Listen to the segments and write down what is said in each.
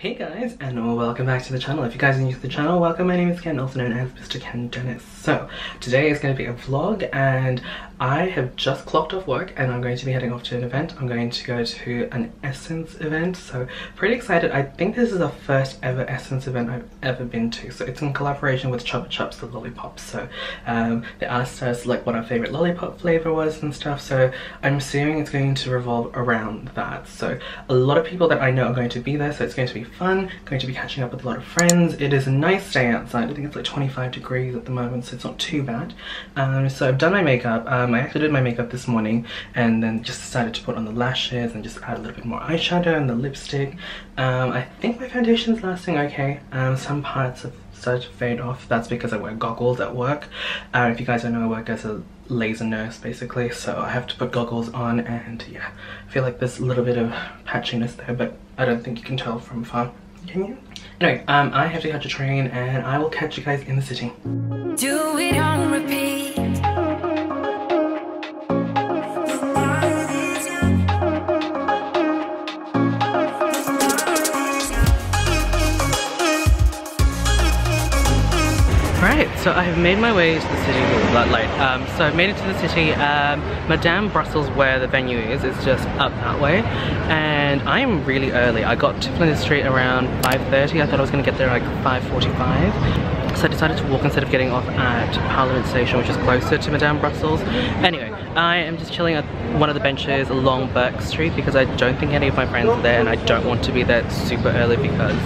Hey guys, and welcome back to the channel. If you guys are new to the channel, welcome. My name is Ken, also known as MrKenDenis. So today is going to be a vlog, and I have just clocked off work and I'm going to be heading off to an event. I'm going to go to an Essence event, so pretty excited. I think this is the first ever Essence event I've ever been to. So it's in collaboration with Chupa Chups, the lollipops. So they asked us like what our favorite lollipop flavor was and stuff, so I'm assuming it's going to revolve around that. So a lot of people that I know are going to be there, so it's going to be fun. Going to be catching up with a lot of friends. It is a nice day outside. I think it's like 25 degrees at the moment, so it's not too bad. So I've done my makeup. I actually did my makeup this morning and then just decided to put on the lashes and just add a little bit more eyeshadow and the lipstick. I think my foundation's lasting okay. Some parts have started to fade off. That's because I wear goggles at work. If you guys don't know, I work as a laser nurse basically, so I have to put goggles on, and yeah, I feel like there's a little bit of patchiness there, but I don't think you can tell from far. Can you? Anyway, I have to catch a train and I will catch you guys in the city. Do it on repeat. Right, so I have made my way to the city, but late. So I've made it to the city. Madame Brussels, where the venue is just up that way, and I am really early. I got to Flinders Street around 5:30. I thought I was going to get there like 5:45. So I decided to walk instead of getting off at Parliament Station, which is closer to Madame Brussels. Anyway, I am just chilling at one of the benches along Burke Street because I don't think any of my friends are there, and I don't want to be there super early because,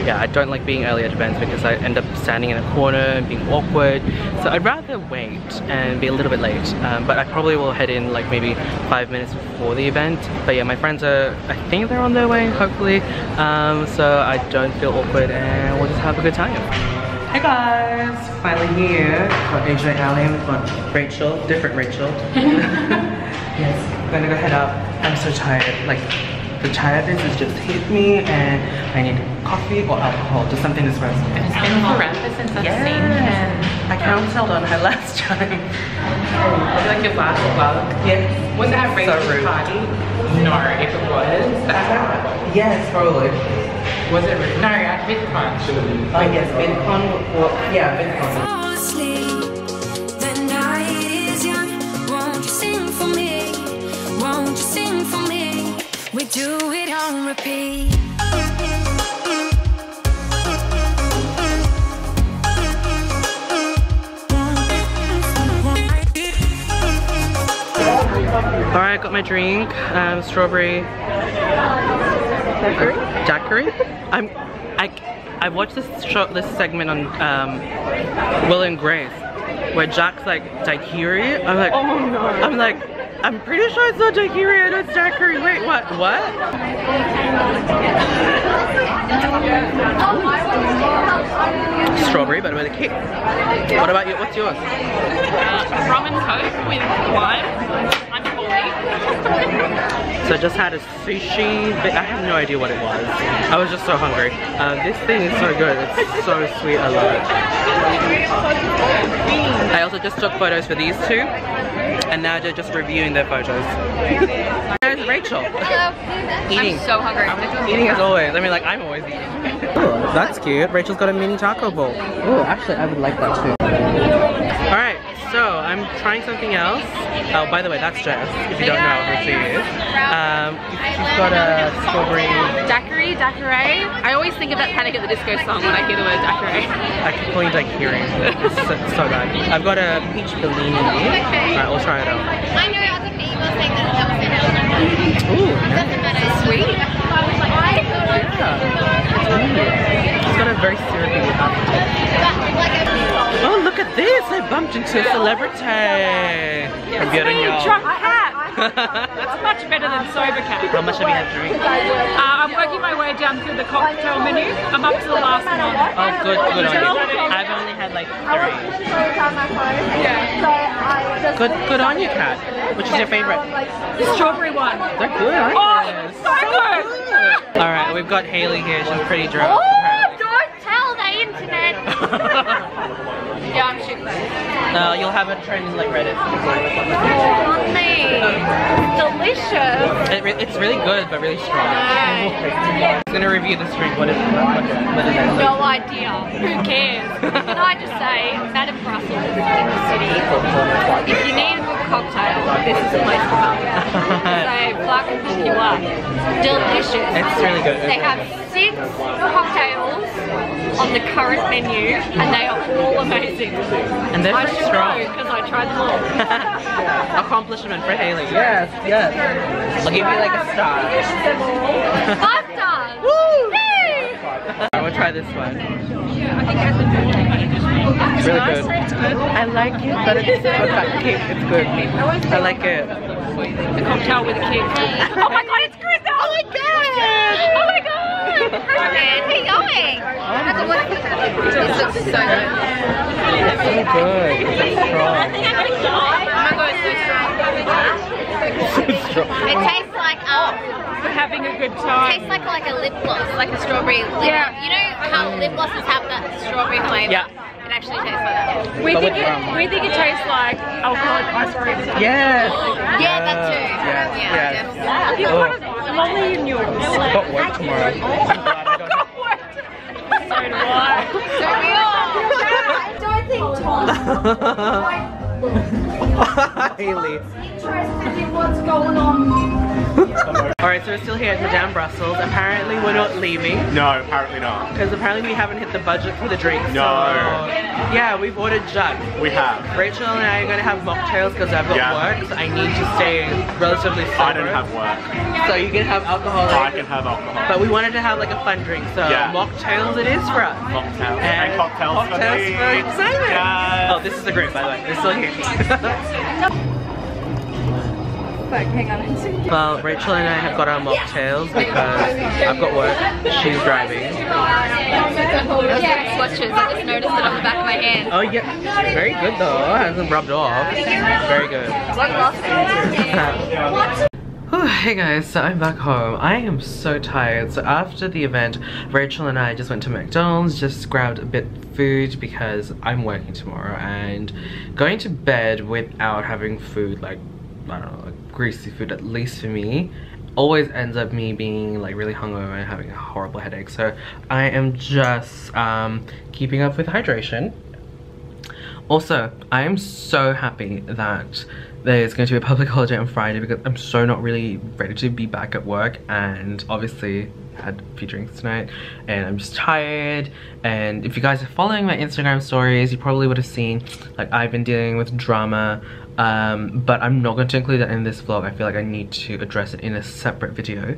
yeah, I don't like being early at events because I end up standing in a corner and being awkward. So I'd rather wait and be a little bit late, but I probably will head in like maybe 5 minutes before the event. But yeah, my friends are, I think they're on their way, hopefully, so I don't feel awkward and we'll just have a good time. Hey guys, finally here. Got AJ and Allie, and we've got Rachel, different Rachel. Yes, I'm gonna go head up. I'm so tired, like the tiredness has just hit me and I need coffee or alcohol, just something to espresso. It's been forever since I've seen Ken. I cancelled on her last time. I feel like your last vlog. Yes. Was it at Rachel's rude. party? No, if it was, that's horrible. Yes, probably. Was it rude? No, at VidCon. Oh yes, VidCon, well, yeah, VidCon. Fall asleep. The night is young. Won't you sing for me? Won't you sing for me? We do it on repeat. Alright, I got my drink, strawberry daiquiri. I watched this segment on Will and Grace where Jack's like daiquiri. I'm like, oh no. I'm like, I'm pretty sure it's not daiquiri, I know it's daiquiri. Wait, what? Strawberry, but with a kick. What about you? What's yours? Rum and Coke with lime. I'm So I just had a sushi, but I have no idea what it was. I was just so hungry. This thing is so good. It's so sweet. I love it. I also just took photos for these two, and now they're just reviewing their photos. There's Rachel. Hello. Eating. I'm so hungry. Eating as always. I mean, like, I'm always eating. Oh, that's cute. Rachel's got a mini taco bowl. Oh, actually, I would like that too. Alright, so I'm trying something else. Oh, by the way, that's Jess, if you don't know who she is. She's got a strawberry... Daiquiri. I always think of that Panic at the Disco song when I hear the word daiquiri. I keep calling it daiquiri. It's so bad. I've got a peach bellini. Alright, we'll try it out. I know other people think that that was in it. Ooh, Doesn't matter. Sweet. yeah. It's got a very syrupy aftertaste. Oh, look at this! I bumped into a celebrity. I'm getting you. Drunk cat. That's much better than sober cat. How much have you had to drink? I'm working my way down through the cocktail menu. I'm up to the last one. Oh, good on you. I've only had like 3. Yeah. Good on you, Kat. Which is your favorite? The strawberry one. They're good, aren't they? Oh, so good. Alright, we've got Hailey here. She's pretty drunk. Oh, don't tell the internet. Yeah, I'm shit faced. No, you'll have it trending like Reddit. Delicious. It's really good, but really strong. I'm gonna review this drink. What is it? No idea. Who cares? Can I just say, Madame Brussels in the city. If you need a good cocktail, this is the place to come. They fucking hook you up. Delicious. It's really good. They have 6 cocktails on the current menu, and they are all amazing. And they're I pretty should strong. know because I tried them all. Accomplishment for Hailey. Yes, yes. I'll give you like a star. 5 stars. Woo! Yay! I will try this one. It's really good. I like it, but it's kick. It's good. I like it. The cocktail with a kick. Oh my god, it's Chris! Oh my god! Oh my god! Man, where you going? This looks so good. It's so good. It's strong. Oh my god, it's so strong. It tastes like We're having a good it time. tastes like a lip gloss, like a strawberry lip. Yeah. You know how lip glosses have that strawberry flavor? Yeah. It actually tastes like that. We But think with rum. we think it tastes like alcoholic ice cream. Yes. Yeah, that too. Yes. Yeah, Yes. definitely. You've got a lolly in yours. I've got work tomorrow. I'm glad I don't have. So do I. So we are. I don't think Tom's Hailey. interested in what's going on. Alright, so we're still here at Madame Brussels. Apparently we're not leaving. No, apparently not. Because apparently we haven't hit the budget for the drinks. No. So, yeah, we've ordered Jack. We have. Rachel and I are going to have mocktails because I've got Yeah. work, so I need to stay relatively sober. I don't have work. So you can have alcoholic. I can have alcohol. But we wanted to have like a fun drink, so Yeah. mocktails it is for us. Mocktails. And cocktails for me. Simon. Yes. Oh, this is the group, by the way. They're still here. Well, Rachel and I have got our mocktails because I've got work, she's driving. Swatches. I just noticed it on the back of my hand. Oh yeah, very good though, hasn't rubbed off. Very good. Whew, hey guys, so I'm back home. I am so tired. So after the event, Rachel and I just went to McDonald's, just grabbed a bit of food because I'm working tomorrow, and going to bed without having food, like, I don't know, like greasy food, at least for me, always ends up me being like really hungover and having a horrible headache. So I am just keeping up with hydration. Also, I am so happy that there's going to be a public holiday on Friday because I'm so not really ready to be back at work, and obviously had a few drinks tonight and I'm just tired. And if you guys are following my Instagram stories, you probably would have seen like I've been dealing with drama, but I'm not going to include that in this vlog. I feel like I need to address it in a separate video,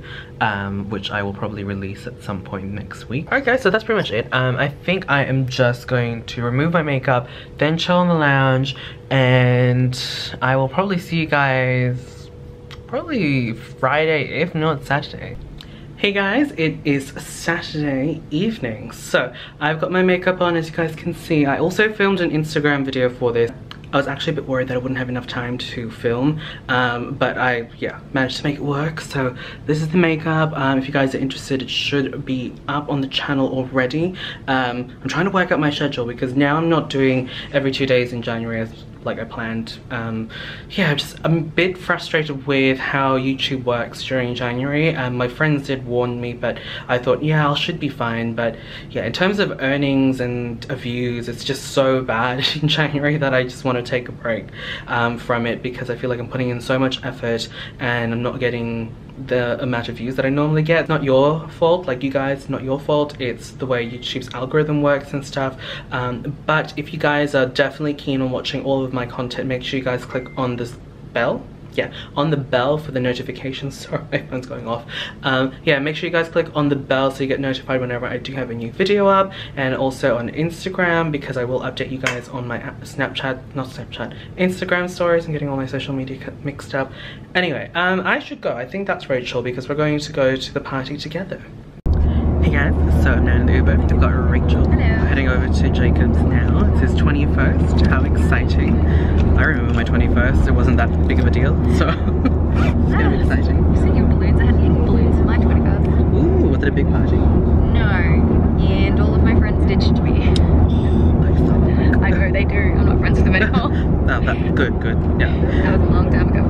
which I will probably release at some point next week. Alright guys, so that's pretty much it. I think I am just going to remove my makeup, then chill on the lounge, and I will probably see you guys probably Friday, if not Saturday. Hey guys, it is Saturday evening, so I've got my makeup on, as you guys can see. I also filmed an Instagram video for this. I was actually a bit worried that I wouldn't have enough time to film, but I managed to make it work. So this is the makeup. If you guys are interested, it should be up on the channel already. I'm trying to work out my schedule because now I'm not doing every 2 days in January as like I planned. I'm a bit frustrated with how YouTube works during January. My friends did warn me, but I thought, yeah, I should be fine. But yeah, in terms of earnings and views, it's just so bad in January that I just want to take a break from it, because I feel like I'm putting in so much effort and I'm not getting the amount of views that I normally get. It's not your fault, like you guys, not your fault. It's the way YouTube's algorithm works and stuff. But if you guys are definitely keen on watching all of my content, make sure you guys click on this bell. Yeah, on the bell for the notifications. Sorry, my phone's going off. Yeah, make sure you guys click on the bell so you get notified whenever I do have a new video up, and also on Instagram, because I will update you guys on my Instagram stories. I'm getting all my social media mixed up. Anyway, I should go. I think that's Rachel, because we're going to go to the party together. Hey guys, so I'm now in the Uber. I've got Rachel. Hello. We're heading over to Jacob's now. It's his 21st. How exciting. I remember my 21st. It wasn't that big of a deal, so it's gonna be exciting. You're singing balloons. I had pink balloons for my 21st. Ooh, was it a big party? No, and all of my friends ditched me. Good, good. Yeah. That was a long time ago.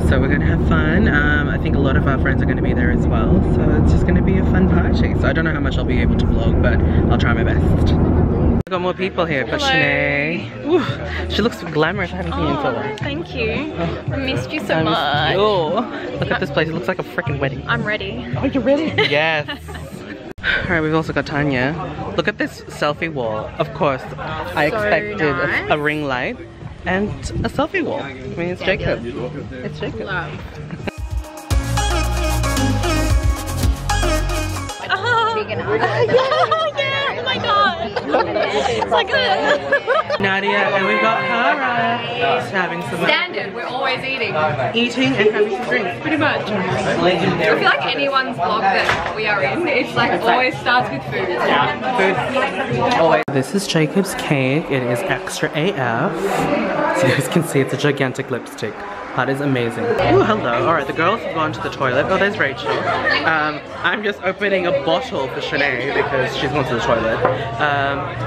So we're gonna have fun. I think a lot of our friends are gonna be there as well. So it's just gonna be a fun party. So I don't know how much I'll be able to vlog, but I'll try my best. We've got more people here. Got Senay. Ooh, she looks glamorous. I haven't seen you in so long. Thank you. I missed you so much. Oh, look at this place. It looks like a freaking wedding. I'm ready. Are you ready? Yes. Alright, we've also got Tanya. Look at this selfie wall. Of course, I expected nice. a ring light and a selfie wall. I mean, it's Jacob. It's Jacob. Love. Yeah, oh my god. It's like Nadia, and we've got Hara. Just having some standard, we're always eating. eating and having some drinks. Pretty much. I feel like anyone's vlog that we are in, it's like always starts with food. Food. Always. This is Jacob's cake. It is extra AF. So you guys can see it's a gigantic lipstick. That is amazing. Oh, hello. Alright, the girls have gone to the toilet. Oh, there's Rachel. I'm just opening a bottle for Senay because she's gone to the toilet.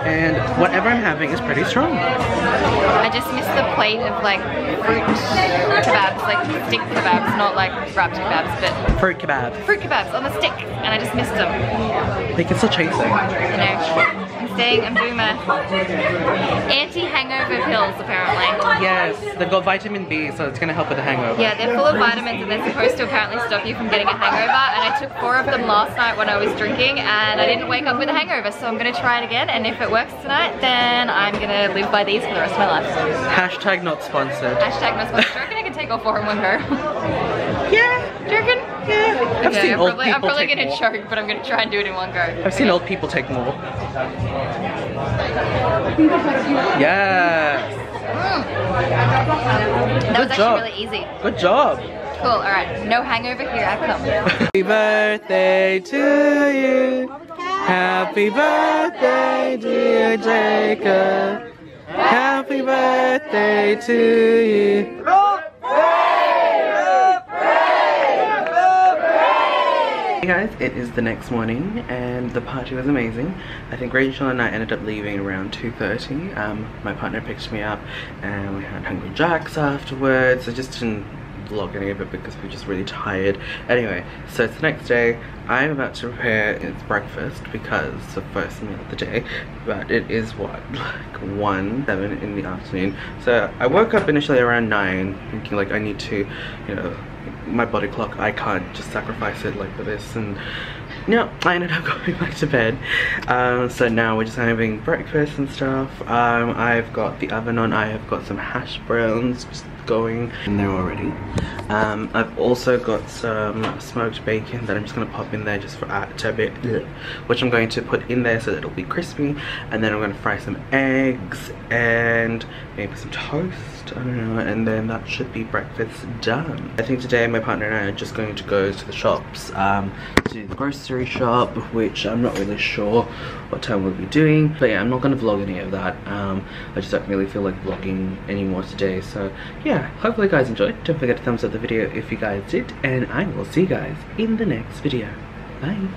And whatever I'm having is pretty strong. I just missed the plate of like fruit kebabs, like stick kebabs, not like wrapped kebabs, but Fruit kebab. fruit kebabs on the stick, and I just missed them. They can still chase it. You know, I'm doing my anti-hangover pills apparently. Yes, they've got vitamin B, so it's gonna help with the hangover. Yeah, they're full of vitamins and they're supposed to apparently stop you from getting a hangover, and I took 4 of them last night when I was drinking and I didn't wake up with a hangover, so I'm gonna try it again, and if it works tonight then I'm gonna live by these for the rest of my life. Hashtag not sponsored. Hashtag not sponsored. Do you reckon I can take all 4 in one go? Yeah. Do you reckon? Yeah. I've Okay, seen old I'm people probably take gonna more. choke, but I'm gonna try and do it in one go. I've seen old people take more. Yes. That was Good job. actually really easy. Good job. Cool, alright. No hangover, here I come. Happy birthday to you. Happy birthday, dear Jacob. Happy birthday to you. Hey guys, it is the next morning and the party was amazing. I think Rachel and I ended up leaving around 2:30. My partner picked me up and we had Hungry Jacks afterwards. I just didn't vlog any of it because we were just really tired. Anyway, so it's the next day. I'm about to prepare its breakfast because it's the first meal of the day, but it is what, like 1:07 in the afternoon. So I woke up initially around 9 thinking like I need to, you know, my body clock, I can't just sacrifice it like for this, and no, I ended up going back to bed. So now we're just having breakfast and stuff. I've got the oven on. I have got some hash browns just going in there already. I've also got some smoked bacon that I'm just gonna pop in there just for a bit, which I'm going to put in there so that it'll be crispy, and then I'm gonna fry some eggs and maybe some toast, I don't know, and then that should be breakfast done. I think today my partner and I are just going to go to the shops, to the grocery shop, which I'm not really sure what time we'll be doing, but yeah, I'm not going to vlog any of that. I just don't really feel like vlogging anymore today, so yeah, hopefully you guys enjoyed. Don't forget to thumbs up the video if you guys did, and I will see you guys in the next video. Bye.